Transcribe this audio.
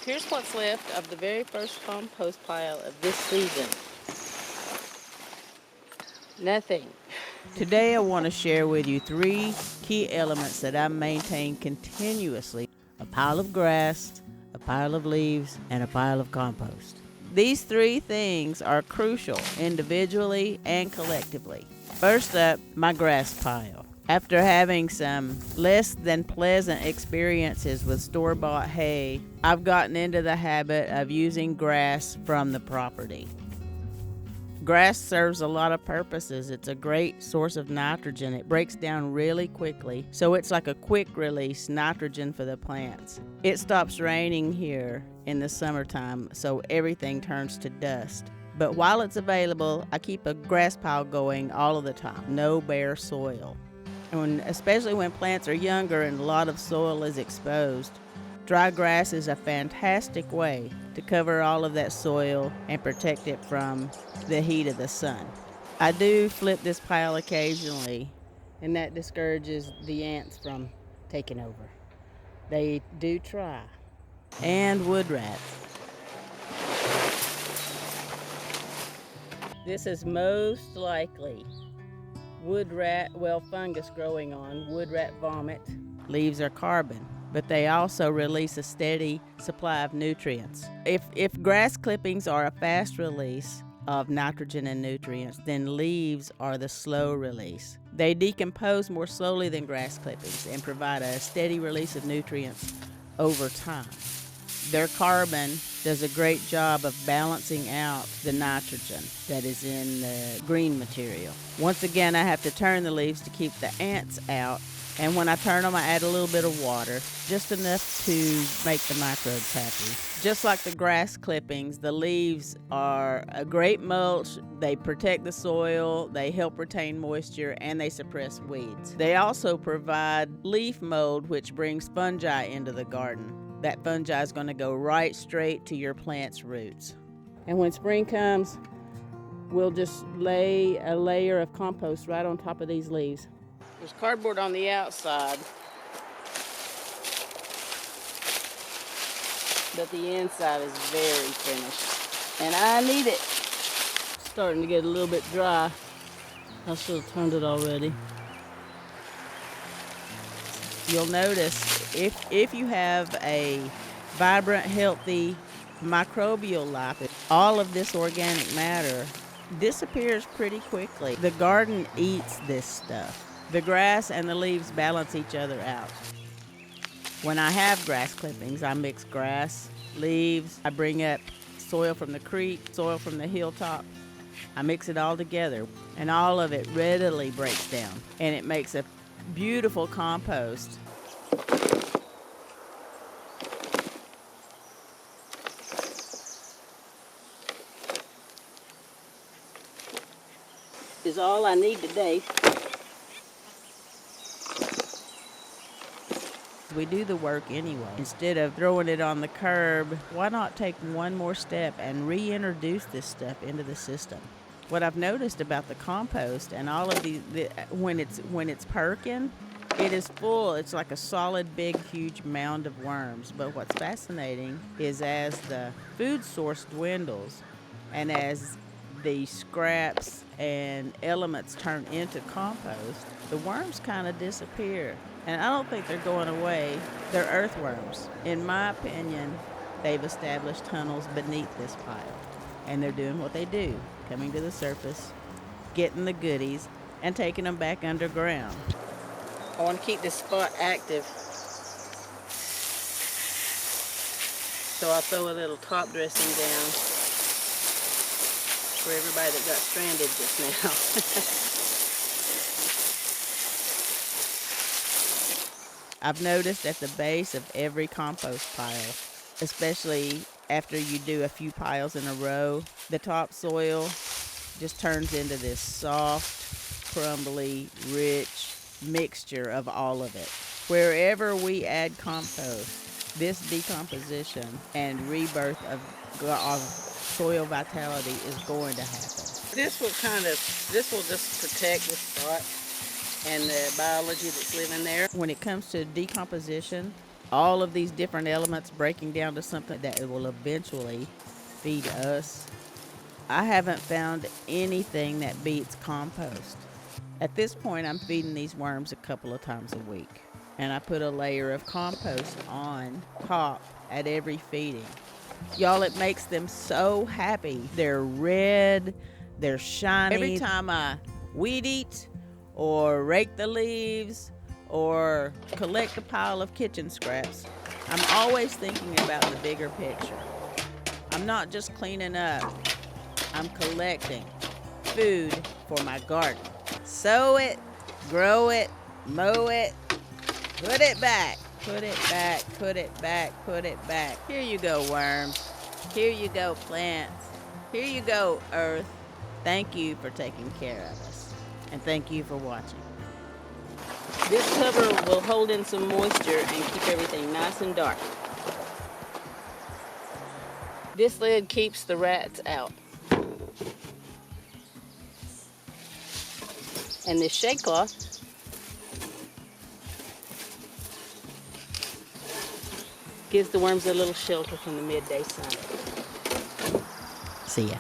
Here's what's left of the very first compost pile of this season. Nothing. Today I want to share with you 3 key elements that I maintain continuously: a pile of grass, a pile of leaves, and a pile of compost. These 3 things are crucial individually and collectively. First up, my grass pile. After having some less than pleasant experiences with store-bought hay, I've gotten into the habit of using grass from the property. Grass serves a lot of purposes. It's a great source of nitrogen. It breaks down really quickly, so it's like a quick release nitrogen for the plants. It stops raining here in the summertime, so everything turns to dust. But while it's available, I keep a grass pile going all of the time. No bare soil. And especially when plants are younger and a lot of soil is exposed, dry grass is a fantastic way to cover all of that soil and protect it from the heat of the sun. I do flip this pile occasionally, and that discourages the ants from taking over. They do try. And wood rats. This is most likely wood rat, fungus growing on wood rat vomit. Leaves are carbon, but they also release a steady supply of nutrients. If grass clippings are a fast release of nitrogen and nutrients, then leaves are the slow release. They decompose more slowly than grass clippings and provide a steady release of nutrients over time. Their carbon does a great job of balancing out the nitrogen that is in the green material. Once again, I have to turn the leaves to keep the ants out, and when I turn them, I add a little bit of water, just enough to make the microbes happy. Just like the grass clippings, the leaves are a great mulch. They protect the soil, they help retain moisture, and they suppress weeds. They also provide leaf mold, which brings fungi into the garden. That fungi is going to go right straight to your plant's roots. And when spring comes, we'll just lay a layer of compost right on top of these leaves. There's cardboard on the outside, but the inside is very finished. And I need it. It's starting to get a little bit dry. I should have turned it already. You'll notice if you have a vibrant, healthy microbial life, all of this organic matter disappears pretty quickly. The garden eats this stuff. The grass and the leaves balance each other out. When I have grass clippings, I mix grass, leaves, I bring up soil from the creek, soil from the hilltop. I mix it all together, and all of it readily breaks down, and it makes a beautiful compost. Is all I need today. We do the work anyway. Instead of throwing it on the curb, why not take one more step and reintroduce this stuff into the system? What I've noticed about the compost and all of when it's perking, it is full. It's like a solid, big, huge mound of worms. But what's fascinating is as the food source dwindles and as the scraps and elements turn into compost, the worms kind of disappear. And I don't think they're going away. They're earthworms. In my opinion, they've established tunnels beneath this pile. And they're doing what they do, coming to the surface, getting the goodies, and taking them back underground. I want to keep this spot active, so I'll throw a little top dressing down for everybody that got stranded just now. I've noticed at the base of every compost pile, especially after you do a few piles in a row, the topsoil just turns into this soft, crumbly, rich mixture of all of it. Wherever we add compost, this decomposition and rebirth of soil vitality is going to happen. This will just protect the spot and the biology that's living there. When it comes to decomposition, all of these different elements breaking down to something that will eventually feed us. I haven't found anything that beats compost. At this point, I'm feeding these worms a couple of times a week, and I put a layer of compost on top at every feeding. Y'all, it makes them so happy. They're red, they're shiny. Every time I weed eat or rake the leaves or collect a pile of kitchen scraps, I'm always thinking about the bigger picture. I'm not just cleaning up, I'm collecting food for my garden. Sow it, grow it, mow it, put it back. Put it back, put it back, put it back. Here you go, worms. Here you go, plants. Here you go, earth. Thank you for taking care of us. And thank you for watching. This cover will hold in some moisture and keep everything nice and dark. This lid keeps the rats out. And this shade cloth gives the worms a little shelter from the midday sun. See ya.